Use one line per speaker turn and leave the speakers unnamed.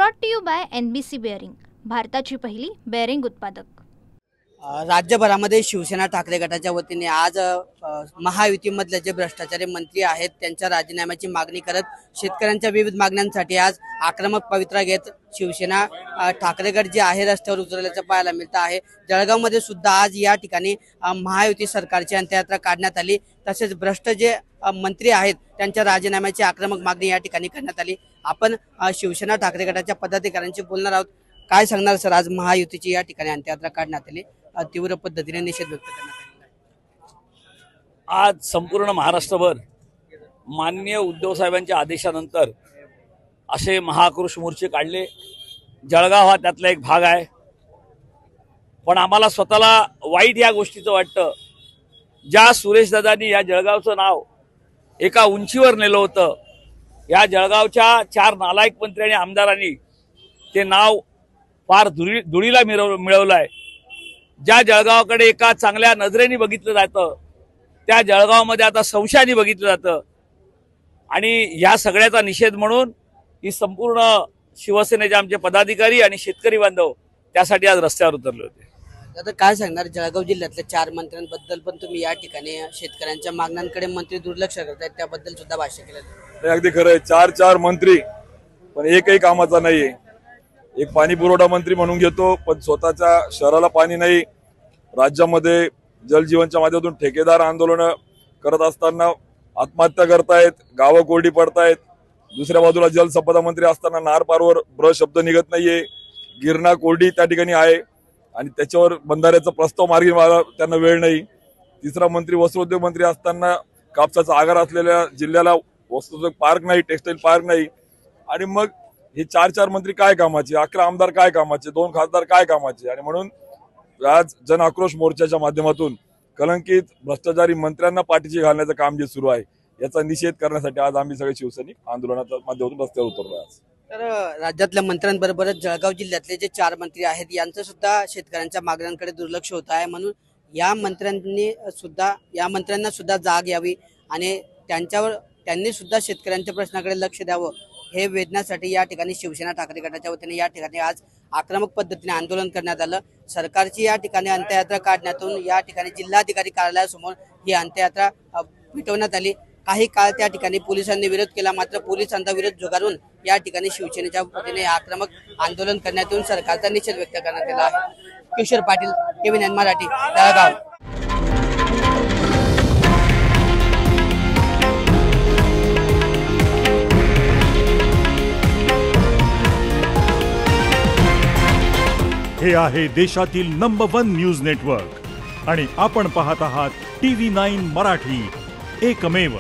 Brought to you by NBC bearing, भारताची पहिली bearing उत्पादक।
राज्यभरामध्ये शिवसेना ठाकरे गटाच्या वतीने आज महायुतीमधले जे भ्रष्टाचारी मंत्री आहेत त्यांच्या राजीनाम्याची मागणी करत शेतकऱ्यांच्या विविध मागण्यांसाठी आज आक्रमक पवित्रा घेत शिवसेना ठाकरे गट जे आहे रस्त्यावर उतरल्याचं पाहायला मिळतं आहे। जळगावमध्ये सुद्धा आज या ठिकाणी महायुती सरकारची अंत्ययात्रा काढण्यात आली। तसेच भ्रष्ट जे मंत्री आहेत त्यांच्या राजीनाम्याची आक्रमक मागणी या ठिकाणी करण्यात आली। आपण शिवसेना ठाकरे गटाच्या पदाधिकाऱ्यांशी बोलणार आहोत। काय सांगणार सर, आज महायुतीची या ठिकाणी अंत्ययात्रा काढण्यात आली, तीव्र पद्धतीने निषेध व्यक्त करण्यात आला।
आज संपूर्ण महाराष्ट्रभर माननीय उद्धव साहेबांच्या आदेशानंतर असे महाआक्रोश मोर्चे काढले। जळगाव हा त्यातला एक भाग आहे, पण आम्हाला स्वतःला वाईट या गोष्टीचं वाटतं, ज्या सुरेश दादांनी या जळगावचं नाव एका उंचीवर नेलं होतं, या जळगावच्या 4 नालायक मंत्री आणि आमदारांनी ते नाव फार धुळीला मिळवलंय। ज्या जळगावकडे एका चांगल्या नजरेने बघितलं जातं त्या जळगावमध्ये आता संशयाने बघितलं जातं। आणि या सगळ्याचा निषेध म्हणून ही संपूर्ण शिवसेनेचे आमचे पदाधिकारी आणि शेतकरी बांधव त्यासाठी आज रस्त्यावर उतरले होते।
आता काय सांगणार, जळगाव जिल्ह्यातल्या 4 मंत्र्यांबद्दल पण तुम्ही या ठिकाणी शेतकऱ्यांच्या मागण्यांकडे मंत्री दुर्लक्ष करतायत, त्याबद्दल सुद्धा भाष्य केलं।
अगदी खरं आहे, 4 मंत्री पण एकही कामाचा नाहीये। एक पाणी पुरवठा मंत्री म्हणून घेतो पण स्वतःच्या शहराला पाणी नाही। राज्यामध्ये जलजीवनच्या माध्यमातून ठेकेदार आंदोलन करत असताना आत्महत्या करतायत, गावं कोरडी पडतायत। दुसऱ्या बाजूला जलसंपदा मंत्री असताना नार पारवर ब्र शब्द निघत नाहीये, गिरणा कोरडी त्या ठिकाणी आहे आणि त्याच्यावर बंधाऱ्याचा प्रस्ताव मार्गी त्यांना वेळ नाही। तिसरा मंत्री वस्त्रोद्योग मंत्री असताना कापसाचा आगार असलेल्या जिल्ह्याला वस्त्रोद्योग पार्क नाही, टेक्सटाईल पार्क नाही। आणि मग हे 4 मंत्री काय कामाचे, 11 आमदार काय कामाचे, 2 खासदार काय कामाचे। आणि म्हणून आज जन आक्रोश मोर्चाच्या माध्यमातून कलंकित भ्रष्टाचारी मंत्र्यांना पाठीशी घालण्याचं काम जे सुरू आहे याचा निषेध करण्यासाठी आज आम्ही सगळे शिवसैनिक आंदोलनाच्या माध्यमातून रस्त्यावर उतरलो आहे।
तर राज्यातल्या मंत्र्यांबरोबरच जळगाव जिल्ह्यातले जे 4 मंत्री आहेत यांचं सुद्धा शेतकऱ्यांच्या मागण्यांकडे दुर्लक्ष होत आहे। म्हणून या मंत्र्यांना सुद्धा जाग यावी आणि त्यांनी सुद्धा शेतकऱ्यांच्या प्रश्नाकडे लक्ष द्यावं हे वेधण्यासाठी या ठिकाणी शिवसेना ठाकरे गटाच्या वतीने या ठिकाणी आज आक्रमक पद्धतीने आंदोलन करण्यात आलं। सरकारची या ठिकाणी अंत्ययात्रा काढण्यातून या ठिकाणी जिल्हाधिकारी कार्यालयासमोर ही अंत्ययात्रा मिटवण्यात आली। काही काळ त्या ठिकाणी पोलिसांनी विरोध केला, मात्र पोलिसांचा विरोध झुगारून या ठिकाणी शिवसेनेच्या वतीने आक्रमक आंदोलन करण्यात येऊन सरकारचा निषेध व्यक्त करण्यात आला आहे। किशोर पाटील, TVN मराठी, जळगाव।
हे आहे देशातील नंबर 1 न्यूज नेटवर्क आणि आपण पाहत आहात TV9 मराठी, एकमेव।